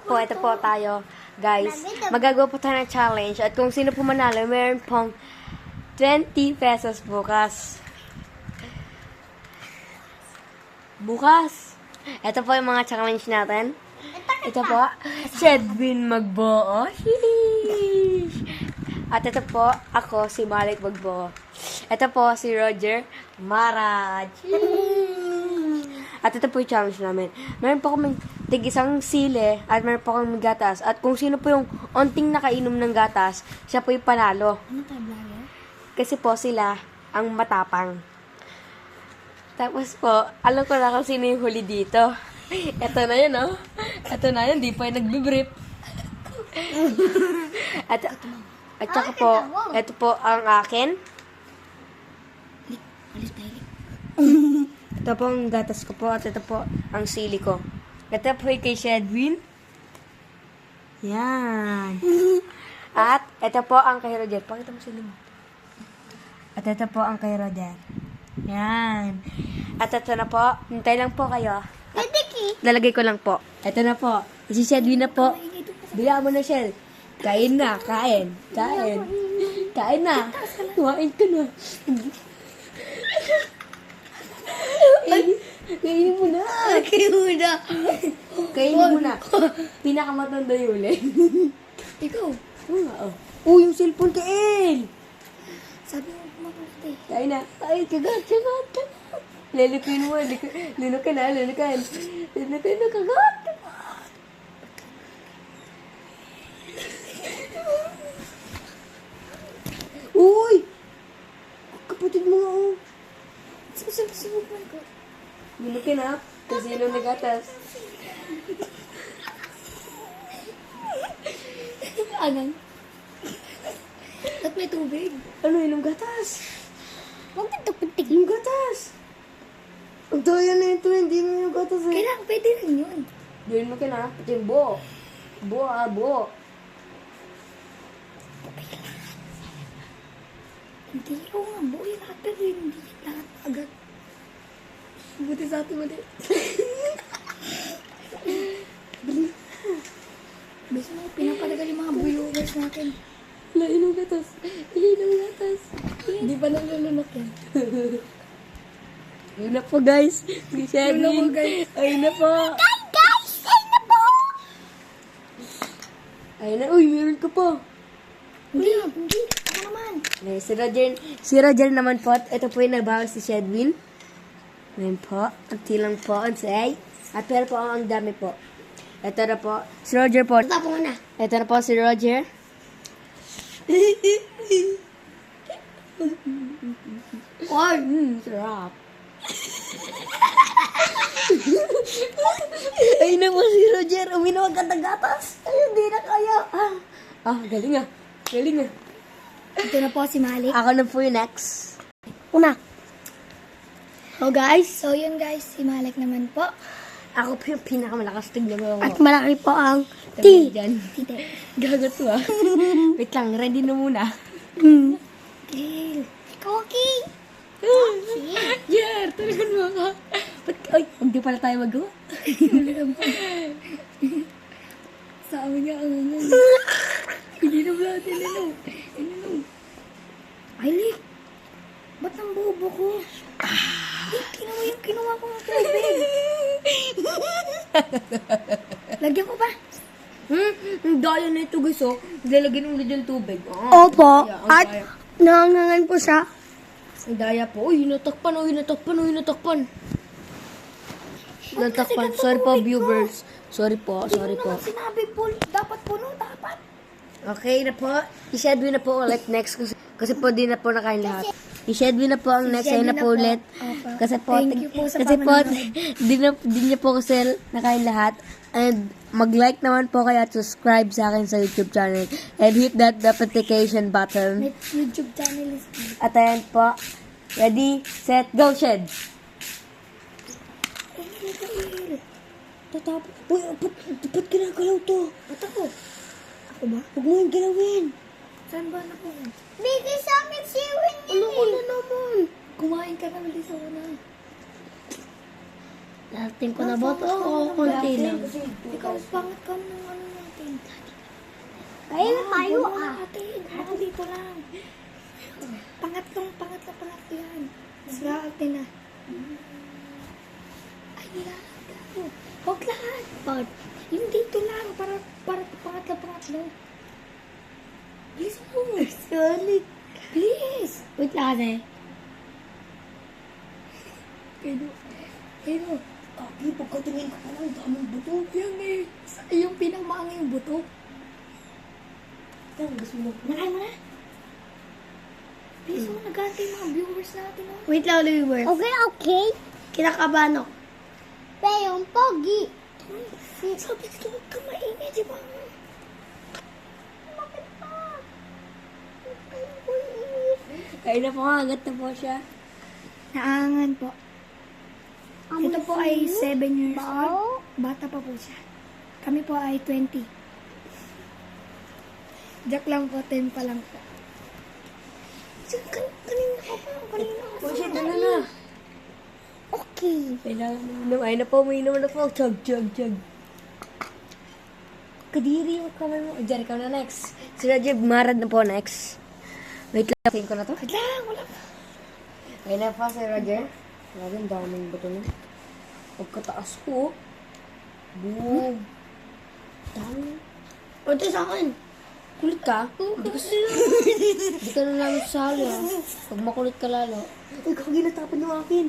po, ito po tayo. Guys, magagawa po tayo ng challenge. At kung sino po manalo, meron pong 20 pesos bukas. Bukas. Ito po yung mga challenge natin. Ito po, Shedwin magbuo. Sheesh. At ito po, ako, si Malik magbuo. Ito po, si Roger Mara. At ito po yung challenge namin. Meron po kami tig-isang sili at meron po kami gatas. At kung sino po yung onting nakainom ng gatas, siya po yung panalo. Ano tayo, vlogger? Kasi po sila ang matapang. Tapos po, alam ko na kung sino yung huli dito. Ito na yun, oh. Ito na yun, di pa yung nagbibrip. At saka po, ito po ang akin. Alis tayo. Ito po ang gatas ko po at ito po ang sili ko. Ito po yung kay Shedwin. Yan. At ito po ang kay Roger. Pakita mo sili mo. At ito po ang kay Roger. Yan. At ito na po. Hintay lang po kayo. At lalagay ko lang po. Ito na po. Si Shedwin na po. Bila mo na, Shed. Kain na. Kain. Kain. Kain na. Kumain ka na. Kainin mo na. Kainin mo na. Kainin mo na. Pinakamatanda yung uli. Ikaw. Oo nga, oh. Oh, yung cellphone ka, El. Sabi mo kumakarte. Kain na. Ay, kagat, kagat, kagat. Lilikuin mo, linukan na, linukan. Linukan na, kagat. Uy! Kapatid mo nga, oh. Subukan ko. Linukan na. Kasi sino nagatas. Anong? Ba't may tubig? Ano, yung gatas? Huwag dito pitik. Yung gatas. Ang daya na ito, hindi mo yung gatas eh. Kailangan, pwede rin yun. Gawin mo ka na, pati yung buo. Buo, buo. Hindi ko nga, buo yung lahat pero hindi lahat agad. Buti sa atin mali. Bisa mo, pinapalagal yung mga viewers natin. Wala, inong gatas. Inong gatas. Hindi pa nalulunok yan. Ayun na po, guys. Si Shedwin. Ayun na po, guys. Ayun na po. Guys! Ayun na po! Ayun na. Uy, meron ka pa. Hindi. Ako naman. Okay, si Roger naman po. At ito po yung nabawas si Shedwin. Ayun po. At tilang po. Ang say. At pero po ang dami po. Ito na po. Si Roger po. Tapo ko na. Ito na po si Roger. Or, Sarap. Ayun na po si Roger. Uminom ang gandang gatas. Ay, hindi na kaya. Galing ah. Galing ah. ito na po si Malik. Ako na po yung next. Una. So guys. So yun guys, si Malik naman po. Ako po yung pinakamalakas tignan mo At ako. malaki po ang Tabi dyan. Tite. Gagat to ah. Wait lang, ready na muna. Gil. Cookie. Yeah, talagang mo ako. Ay, hindi pala tayo magawa. Sa amin nga ang ano. Hindi na ba natin ininom? Ay, Lik. Ba't ang bobo ko? Kinuha ko ng tubig. Lagyan ko pa. Ang daya na ito guys oh. Lalagyan mo na dyan tubig. Opo. Ang At daya. nangangan po siya. Ang daya po. Uy, natakpan. Natakpan. Sorry po, viewers. Sorry po. Sinabi po, dapat puno, dapat. Okay na po. I-Shedwin na po ulit next. Kasi po di na po nakain lahat. I-Shedwin na po ang next. Ayun na po ulit. Opo. Kasi po, Thank you po sa kasi po, panonood. di niya po kasi nakain lahat. And mag-like naman po kayo at subscribe sa akin sa YouTube channel. And hit that notification button. May YouTube channel is At ayan po. Ready, set, go, Shed. Tatapos. Uy, ba't ginagalaw to? Ba't ako? Ako ba? Huwag mo yung ginawin. Saan ba na ko? Bigay sa akin si Winnie. Ano ko na naman? Kumain ka na ulit sa una. Natin ko na boto o konti lang. Ikaw, pangit ka ng ano natin. Kaya na tayo Natin, baka dito lang. Pangatlo yan. Sa atin na. Ay, lahat. Huwag lahat. Bakit? Yung dito lang, para pangatlo. Please mo. Sorry. Please. Wait lang kasi. Pero, Kaki, pagkatingin ka pa lang, daming buto. Yan eh. Yung pinangmaanga yung buto. Yan, gusto mo. Nakain mo na. Please, nag-aantay yung mga viewers natin. Oh. Wait lang, viewers. Okay. Kinakabahan ako. Pero yung pogi. Sabi ko, huwag ka maingay, di ba? Bakit pa? Kaya na po, angat na po siya. Naangan po. Ito po ay 7 years old. Bata pa po siya. Kami po ay 20. Joke lang po, 10 pa lang po. Kanina ka pa. Oh, shit, na. Okay. Ay na po, may naman na po. Chug. Kadiri yung kamay mo. Diyan, ikaw na next. Si Roger, marad na po next. Wait lang, tingin ko na to. Wala. Ayun na po si Roger. Grabe, ang daming bato na. Pagkataas ko. Boom. Dami. Ito sa akin. Kulit ka? Hindi ka na namin sali ah. Pag makulit ka lalo. Uy, kagi natapan yung akin.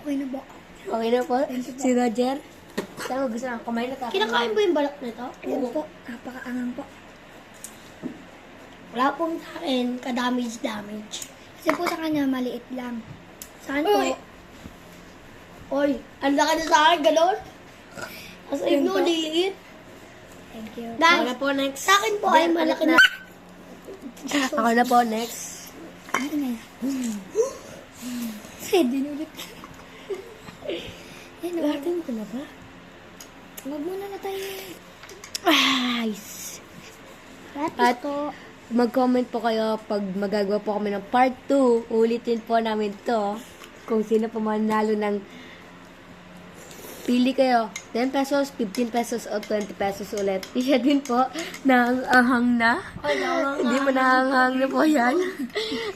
Okay na ba? Okay na po. Si Roger. Saan mo gusto na? Kamay na tapos. Kinakain mo yung balak nito? Yan po. Napakaangang po. Wala pong sa akin ka-damage. Kasi po sa kanya, maliit lang. Sa akin po, Oy, ang laki na sa akin, gano'n? Kasi Yun mo, po. liliit. thank you. Ako Guys, na po next. sa akin po ay malaki na. Ako na po next. Ano na yan? Kasi dinulit. Yan o. Garden ko na ba? Huwag muna na tayo. Nice. At mag-comment po kayo pag magagawa po kami ng part 2. Ulitin po namin to. Kung sino po manalo ng pili kayo. 10 pesos, 15 pesos, o 20 pesos ulit. Isa din po, naanghang na. Hindi mo naanghang na po yan.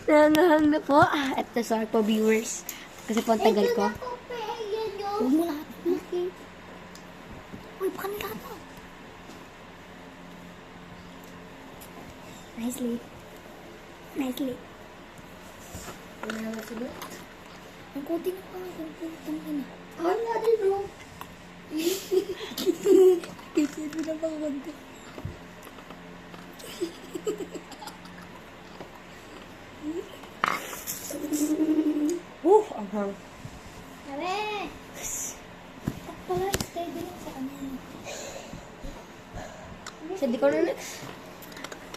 Naanghang na po. Ito, sorry po viewers. Kasi po ang tagal ko. Huwag mo lahat. Uy, baka nila ito. Nicely. Ang konti na pa. Ang konti na. Ano natin, no? Kasi mo na bang konti. Anghang. Sabi! Pala, steady lang sa ano. Sa di ko na next.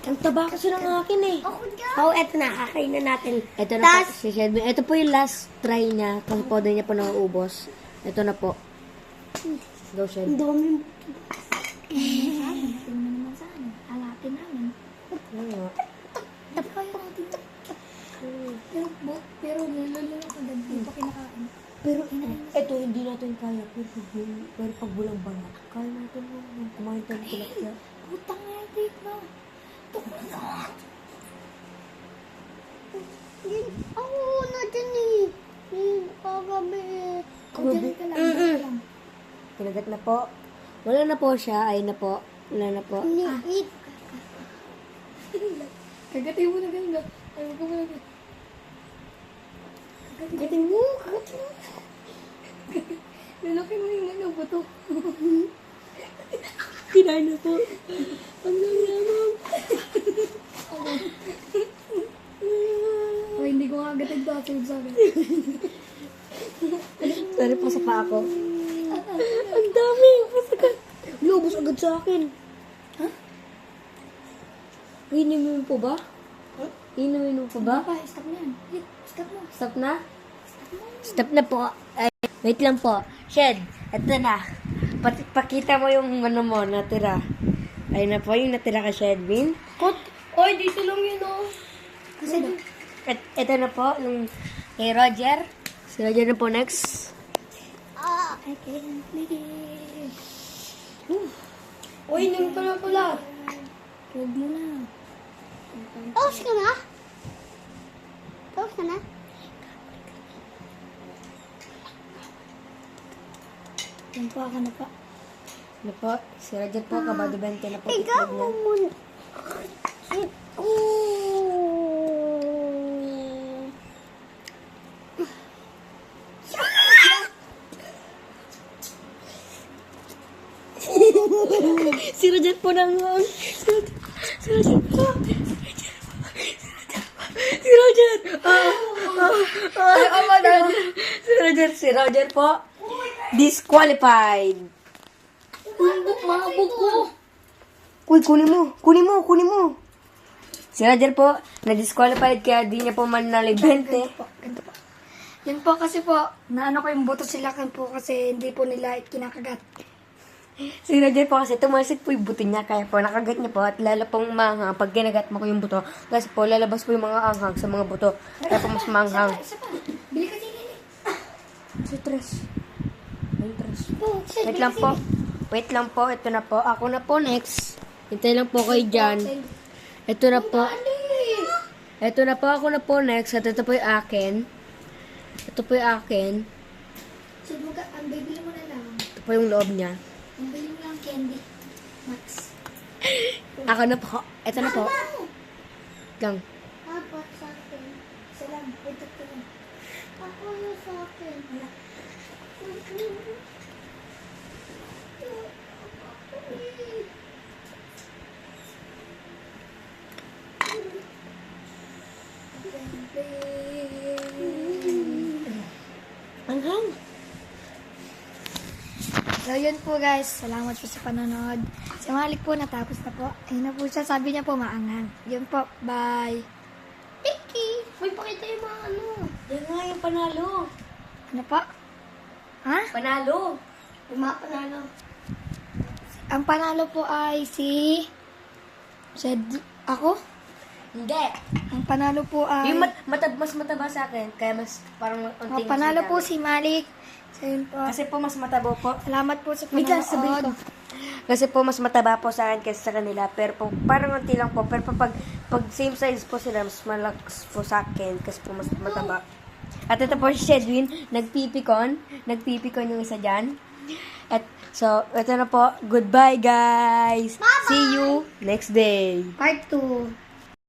Ang taba kasi ng akin eh. Ako dyan! Oh, eto na. Kakain na natin. Ito na po si Shelby. Ito po yung last try niya. Kasi po din niya po nauubos. Ito na po. Go, Ang Shelby. dami. Tingnan naman sa ano. Alatin namin. Ano nga? Tabi kayo natin. Pero nalala na agad. Hindi pa kinakain. Pero ito hindi natin kaya. Pero pag bulang bangat, kaya natin mo. Kumain tayo ng tilapia. Putang nga, Dave, no? Ako na dyan eh. Kagabi eh. Diyan ka lang. Diyan ka lang. Kinagat na po. Wala na po siya. Ay na po. Wala na po. Niit. Kagatin mo na ganda. Ayaw ko muna. Gating mo. Gating mo. Lalaki mo yung ano, buto. Kinain na po. Ang naman. O, hindi ko nga agad nagdasig sa akin. Sorry po sa paa ko. Ang dami. Masagat. Lubos agad sa akin. Ha? Inumin po ba? Inumin mo po ba? Pa, stop na yan. Stop mo. Stop na? Stop na po. Ay, wait lang po. Shed, eto na. Pakita mo yung ano mo, natira. Ayun na po, yung natira ka, Shedwin. Oy, dito lang yun oh. Kasi, Ito na po, yung kay Roger. Si Sila dyan na po next. I can't believe. Uy, nang pala. Huwag mo na. Tapos ka na? Tapos ka na? Yan po ako na po. Ano po? Sila dyan po, kabado 20 na po. Ikaw itlog mo niya. muna. Si Roger po nang Si Roger po. Si Roger. Si Roger po. Disqualified. Mabog ko. Uy, kunin mo. Si Roger po, na-disqualified kaya di niya po manali 20. Yan po kasi po, naano ko yung boto sila kan po kasi hindi po nila kinakagat. Si Roger po kasi tumasik po yung buto niya kaya po nakagat niya po at lalo pong maanghang pag ginagat mo ko yung buto kasi po lalabas po yung mga anghang sa mga buto kaya po mas maanghang. Isa pa. Bili ka din. Si Tres. Ay, Tres. Oh, shit, Wait lang po. Wait lang po. Ito na po. Ako na po next. Hintay lang po kayo dyan. Ito na po. Ito na po. Ako na po next. At ito po yung akin. Ito po yung akin. So, ang bibili mo na lang. Ito po yung loob niya. Ang bili mo lang candy. Max. Ako na po. Ito na po. Lang. Dapat sa akin. Isa lang. Ito ko lang. Ako na sa akin. Wala. Anghang. So, yun po guys. Salamat po sa panonood. Si Malik po, natapos na po. Ayun na po siya. Sabi niya po, maangang. Yun po. Bye. Tiki. May pakita yung mga ano. Yan nga yung panalo. Ano po? Ha? Panalo. Yung mga panalo. Ang panalo po ay si... Ako? Hindi. Ang panalo po ay... Yung mas mataba sa akin. Kaya mas parang Ang unting panalo mas po madami. si Malik. So, yun po. Kasi po mas mataba po. Salamat po sa Wait lang, sabihin ko. panonood. Kasi po mas mataba po sa akin kaysa sa kanila. Pero po, parang unti lang po. Pero po, pag same size po sila, mas malakas po sa akin. Kasi po mas mataba. At ito po si Shedwin, nagpipikon. Nagpipikon yung isa dyan. At so, ito na po. Goodbye guys. See you next day. Part 2.